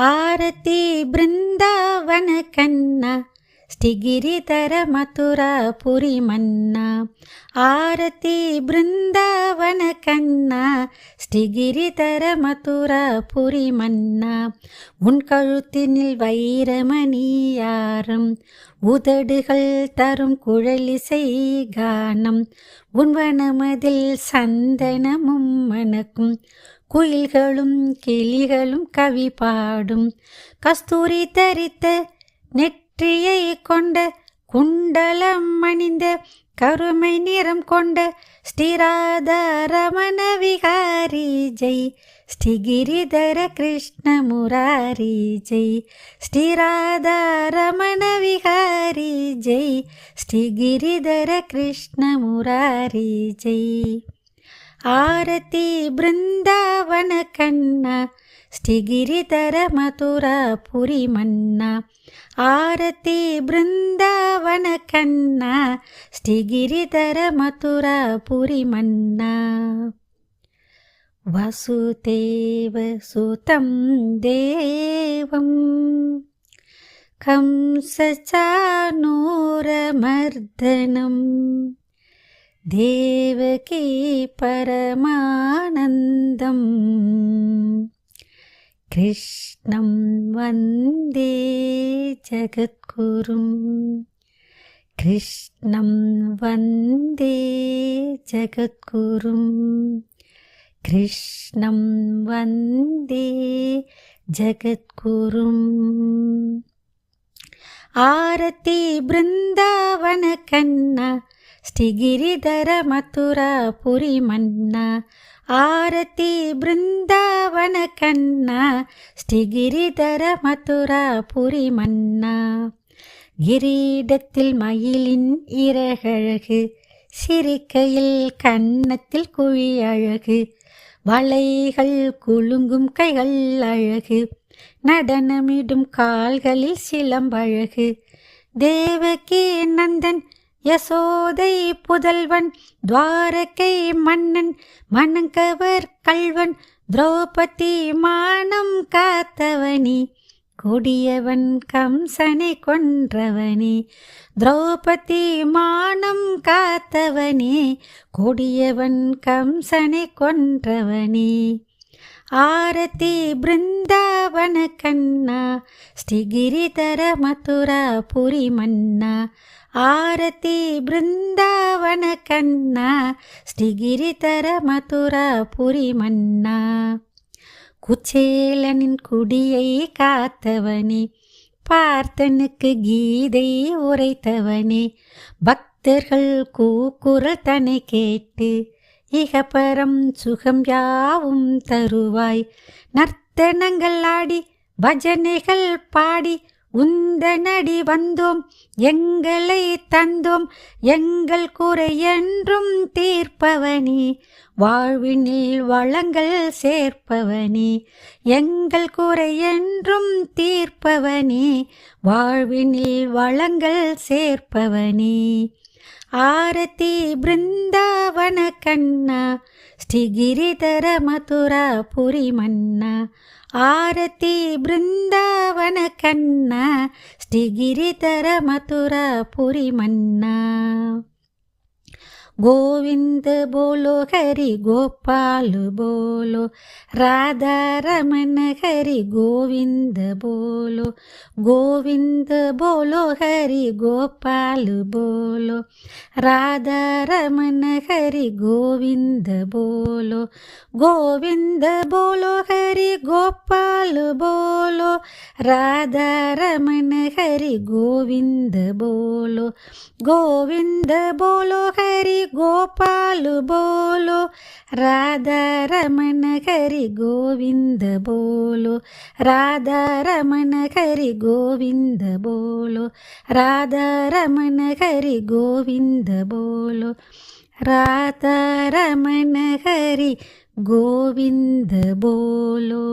ಆರತಿ ಬೃಂದಾವನ ಕನ್ನ ಶ್ರೀಗಿರಿಧರ ಮಥುರಾ ಪುರಿ ಮನ್ನ. ಆರತಿ ಬೃಂದಾವನ கண்ணா ஸ்ரீகிரிதர மதுரா புரி மன்னா. உன் கழுத்தினில் வைரமணியாரம், உதடுகள் தரும் குழலிசை கானம், உன் வனமதில் சந்தனமும் மணக்கும், குயில்களும் கிளிகளும் கவி பாடும். கஸ்தூரி தரித்த நெற்றியை கொண்ட, குண்டலம் அணிந்த கருமை நிறம் கொண்ட ஸ்ரீராதா ரமண விகாரி ஜெய், ஸ்ரீகிரிதர கிருஷ்ண முராரி ஜெய், ஸ்ரீராதா ரமண விகாரி ஜெய், ஸ்ரீகிரிதர கிருஷ்ண முராரி ஜெய். ஆரதி பிருந்தாவன கண்ணா ஸ்ரீகிரிதர மதுரா புரி மன்னா. ஆரதி பிருந்தாவன கண்ணா ஸ்ரீகிரிதர மதுரா புரி மன்னா. வசுதேவ சுதம் தேவம் கம்சசானூரமர்தனம், தேவகி பரமானந்தம், கிருஷ்ணம் வந்தே ஜகத்குரும், கிருஷ்ணம் வந்தே ஜகத்குரும், கிருஷ்ணம் வந்தே ஜகத்குரும். ஆரதி பிருந்தாவன கண்ணா ஸ்ரீகிரிதர மதுரா புரி மன்னா. ஆரதி பிருந்தாவன கண்ணா ஸ்ரீகிரிதர மதுரா புரி மன்னா. கிரீடத்தில் மயிலின் இறகழகு, சிரிக்கையில் கன்னத்தில் குழி அழகு, வளைகள் குலுங்கும் கைகள் அழகு, நடனமிடும் கால்களில் சிலம்பழகு. தேவகி நந்தன் யசோதை புதல்வன், துவாரகை மன்னன் மணங்கவர் கள்வன், திரௌபதி மானம் காத்தவனி, கொடியவன் கம்சனை கொன்றவனே. திரௌபதி மானம் காத்தவனே, கொடியவன் கம்சனை கொன்றவனே. ஆரதி பிருந்தாவன கண்ணா ஸ்ரீகிரிதர மதுரா புரி மன்னா. ஆரதி பிருந்தாவன கண்ணா ஸ்ரீகிரிதர மதுரா புரி மன்னா. குச்சேலனின் குடியை காத்தவனே, பார்த்தனுக்கு கீதை உரைத்தவனே, பக்தர்கள் கூக்குரல் தன்னை கேட்டு இகபரம் சுகம் யாவும் தருவாய். நர்த்தனங்கள் ஆடி பஜனைகள் பாடி உந்தனடி வந்தோம், எங்களை தந்தோம், எங்கள் குறை என்றும் தீர்ப்பவனே. வாழ்வினில் வளங்கள் சேர்ப்பவனே, எங்கள் குறை என்றும் தீர்ப்பவனே, வாழ்வினில் வளங்கள் சேர்ப்பவனே. ஆரதி பிருந்தாவன கண்ணா ஸ்ரீகிரிதர மதுரா புரி மன்னா. ஆரதி பிருந்தாவன கண்ணா ஸ்ரீகிரிதர மதுரா புரி மன்னா. गोविंद बोलो हरि गोपाल बोलो, राधा रमन हरि गोविंद बोलो. गोविंद बोलो हरि गोपाल बोलो, राधा रमन हरि गोविंद बोलो. गोविंद बोलो हरि गोपाल बोलो, राधा रमन हरि गोविंद बोलो. गोविंद बोलो हरि गोपाल बोलो, राधा रमन हरि गोविंद बोलो. राधा रमन हरि गोविंद बोलो, राधा रमन हरि गोविंद बोलो. राधा रमन हरि गोविंद बोलो.